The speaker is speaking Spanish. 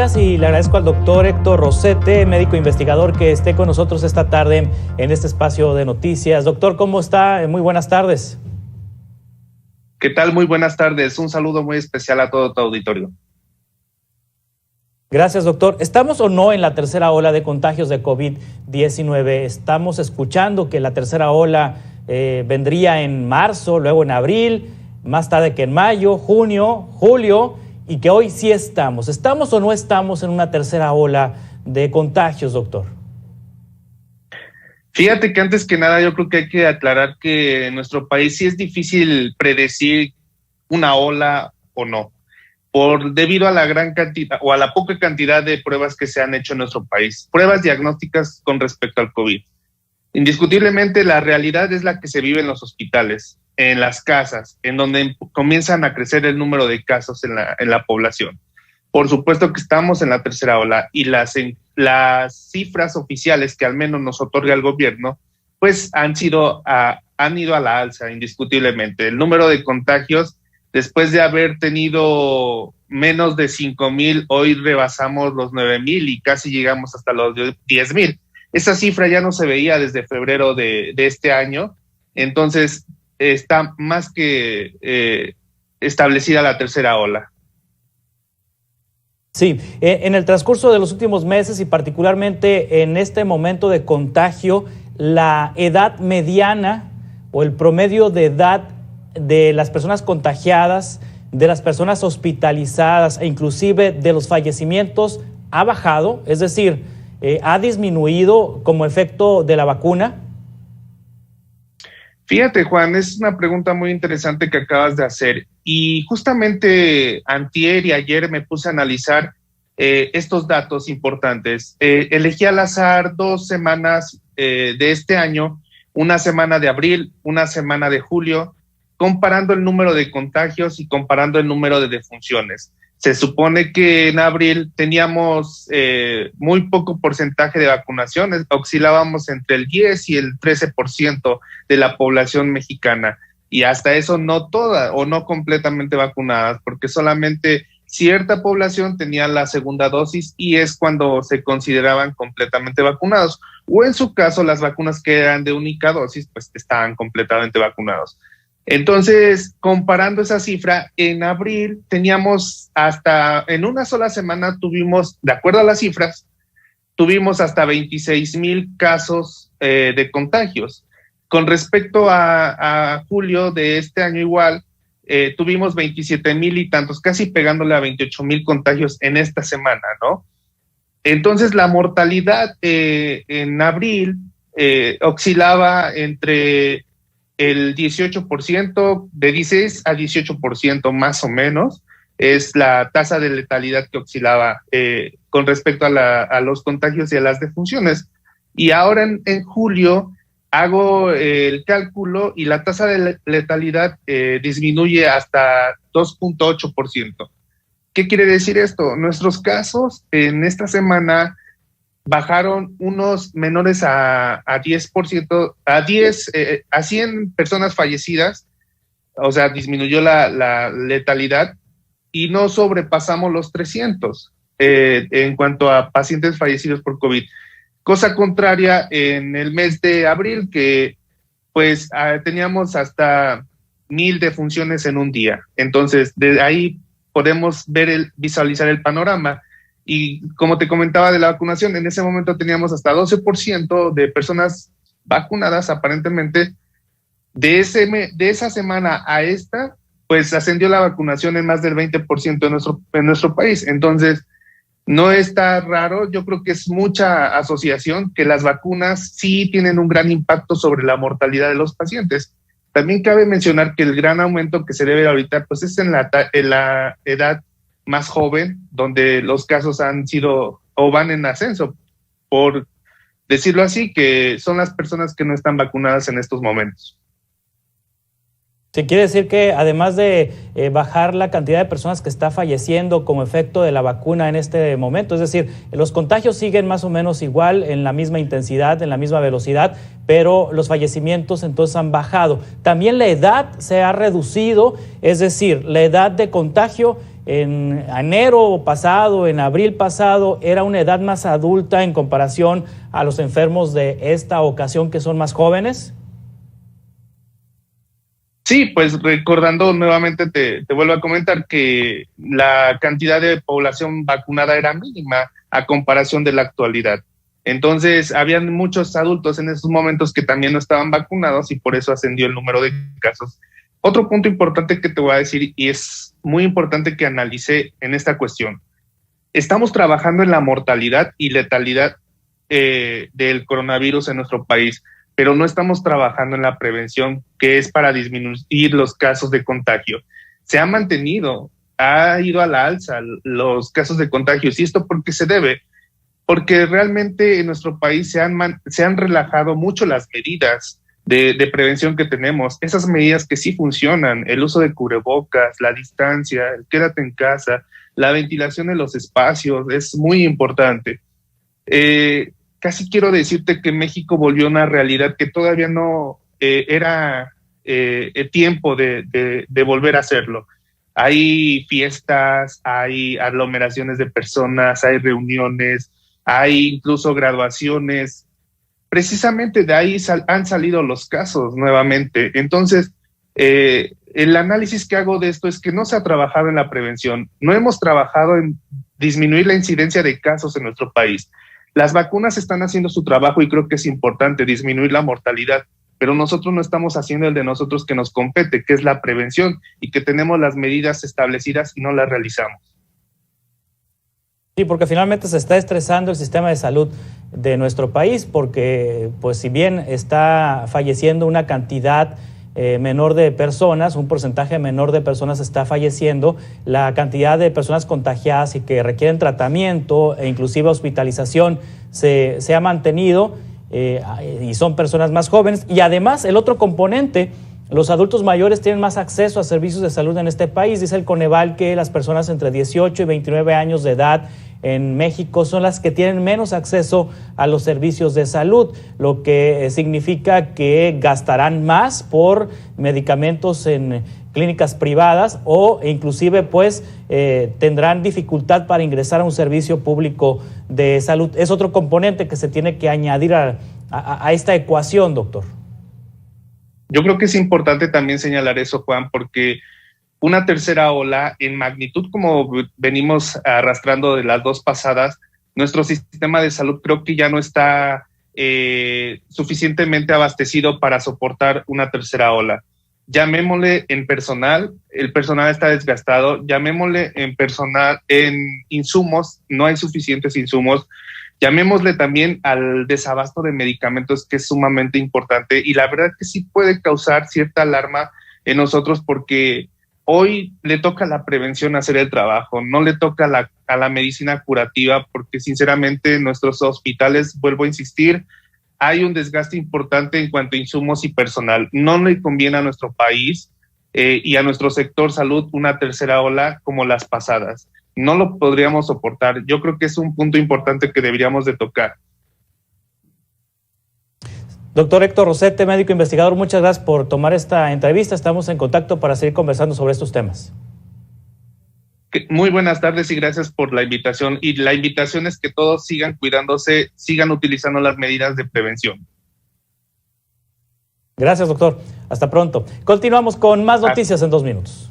Y le agradezco al doctor Héctor Rosete, médico investigador, que esté con nosotros esta tarde en este espacio de noticias. Doctor, ¿cómo está? Muy buenas tardes. ¿Qué tal? Muy buenas tardes. Un saludo muy especial a todo tu auditorio. Gracias, doctor. ¿Estamos o no en la tercera ola de contagios de COVID-19? Estamos escuchando que la tercera ola vendría en marzo, luego en abril, más tarde que en mayo, junio, julio, y que hoy sí estamos. ¿Estamos o no estamos en una tercera ola de contagios, doctor? Fíjate que antes que nada yo creo que hay que aclarar que en nuestro país sí es difícil predecir una ola o no, debido a la gran cantidad o a la poca cantidad de pruebas que se han hecho en nuestro país, pruebas diagnósticas con respecto al COVID. Indiscutiblemente la realidad es la que se vive en los hospitales, en las casas, en donde comienzan a crecer el número de casos en la población. Por supuesto que estamos en la tercera ola y las cifras oficiales que al menos nos otorga el gobierno, pues han ido a la alza indiscutiblemente. El número de contagios, después de haber tenido menos de 5,000, hoy rebasamos los 9,000 y casi llegamos hasta los 10,000. Esa cifra ya no se veía desde febrero de este año, entonces está más que establecida la tercera ola. Sí, en el transcurso de los últimos meses y particularmente en este momento de contagio, la edad mediana o el promedio de edad de las personas contagiadas, de las personas hospitalizadas e inclusive de los fallecimientos ha bajado, es decir, ha disminuido como efecto de la vacuna. Fíjate, Juan, es una pregunta muy interesante que acabas de hacer y justamente antier y ayer me puse a analizar estos datos importantes. Elegí al azar 2 semanas de este año, una semana de abril, una semana de julio, comparando el número de contagios y comparando el número de defunciones. Se supone que en abril teníamos muy poco porcentaje de vacunación, oscilábamos entre el 10 y el 13% de la población mexicana, y hasta eso no toda o no completamente vacunadas, porque solamente cierta población tenía la segunda dosis y es cuando se consideraban completamente vacunados, o en su caso las vacunas que eran de única dosis pues estaban completamente vacunados. Entonces, comparando esa cifra, en abril teníamos en una sola semana tuvimos, de acuerdo a las cifras, tuvimos hasta 26,000 casos de contagios. Con respecto a julio de este año igual, tuvimos 27,000 y tantos, casi pegándole a 28,000 contagios en esta semana, ¿no? Entonces, la mortalidad en abril oscilaba entre el 18%, de 16 a 18% más o menos, es la tasa de letalidad que oscilaba con respecto a los contagios y a las defunciones. Y ahora en julio hago el cálculo y la tasa de letalidad disminuye hasta 2.8%. ¿Qué quiere decir esto? Nuestros casos en esta semana bajaron unos menores a 10%, a 100 personas fallecidas, o sea, disminuyó la letalidad y no sobrepasamos los 300 en cuanto a pacientes fallecidos por COVID. Cosa contraria en el mes de abril, que pues teníamos hasta 1,000 defunciones en un día. Entonces, de ahí podemos visualizar el panorama. Y como te comentaba de la vacunación, en ese momento teníamos hasta 12% de personas vacunadas aparentemente. De esa semana a esta, pues ascendió la vacunación en más del 20% en nuestro país. Entonces, no está raro, yo creo que es mucha asociación que las vacunas sí tienen un gran impacto sobre la mortalidad de los pacientes. También cabe mencionar que el gran aumento que se debe ahorita, pues es en la edad más joven, donde los casos han sido o van en ascenso, por decirlo así, que son las personas que no están vacunadas en estos momentos. Se quiere decir que además de bajar la cantidad de personas que está falleciendo como efecto de la vacuna en este momento, es decir, los contagios siguen más o menos igual, en la misma intensidad, en la misma velocidad, pero los fallecimientos entonces han bajado. También la edad se ha reducido, es decir, la edad de contagio en enero pasado, en abril pasado, era una edad más adulta en comparación a los enfermos de esta ocasión que son más jóvenes? Sí, pues recordando nuevamente, te vuelvo a comentar que la cantidad de población vacunada era mínima a comparación de la actualidad. Entonces, habían muchos adultos en esos momentos que también no estaban vacunados y por eso ascendió el número de casos. Otro punto importante que te voy a decir, y es muy importante que analice en esta cuestión, estamos trabajando en la mortalidad y letalidad del coronavirus en nuestro país, pero no estamos trabajando en la prevención, que es para disminuir los casos de contagio. Se ha mantenido, ha ido a la alza los casos de contagios, y esto ¿por qué se debe? Porque realmente en nuestro país se han relajado mucho las medidas de prevención que tenemos, esas medidas que sí funcionan, el uso de cubrebocas, la distancia, el quédate en casa, la ventilación de los espacios, es muy importante. Casi quiero decirte que México volvió a una realidad que todavía no era tiempo de volver a hacerlo. Hay fiestas, hay aglomeraciones de personas, hay reuniones, hay incluso graduaciones. Precisamente de ahí han salido los casos nuevamente. Entonces, el análisis que hago de esto es que no se ha trabajado en la prevención, no hemos trabajado en disminuir la incidencia de casos en nuestro país. Las vacunas están haciendo su trabajo y creo que es importante disminuir la mortalidad, pero nosotros no estamos haciendo el de nosotros que nos compete, que es la prevención, y que tenemos las medidas establecidas y no las realizamos. Sí, porque finalmente se está estresando el sistema de salud de nuestro país, porque pues si bien está falleciendo una cantidad menor de personas, un porcentaje menor de personas está falleciendo, la cantidad de personas contagiadas y que requieren tratamiento e inclusive hospitalización se ha mantenido y son personas más jóvenes. Y además el otro componente, los adultos mayores tienen más acceso a servicios de salud en este país. Dice el Coneval que las personas entre 18 y 29 años de edad en México son las que tienen menos acceso a los servicios de salud, lo que significa que gastarán más por medicamentos en clínicas privadas o inclusive pues tendrán dificultad para ingresar a un servicio público de salud. Es otro componente que se tiene que añadir a esta ecuación, doctor. Yo creo que es importante también señalar eso, Juan, porque una tercera ola en magnitud como venimos arrastrando de las dos pasadas, nuestro sistema de salud creo que ya no está suficientemente abastecido para soportar una tercera ola. Llamémosle en personal, el personal está desgastado, llamémosle en personal, en insumos, no hay suficientes insumos, llamémosle también al desabasto de medicamentos, que es sumamente importante, y la verdad que sí puede causar cierta alarma en nosotros porque hoy le toca a la prevención hacer el trabajo, no le toca a la medicina curativa, porque sinceramente en nuestros hospitales, vuelvo a insistir, hay un desgaste importante en cuanto a insumos y personal. No le conviene a nuestro país y a nuestro sector salud una tercera ola como las pasadas. No lo podríamos soportar. Yo creo que es un punto importante que deberíamos de tocar. Doctor Héctor Rosete, médico investigador, muchas gracias por tomar esta entrevista. Estamos en contacto para seguir conversando sobre estos temas. Muy buenas tardes y gracias por la invitación. Y la invitación es que todos sigan cuidándose, sigan utilizando las medidas de prevención. Gracias, doctor. Hasta pronto. Continuamos con más noticias en 2 minutos.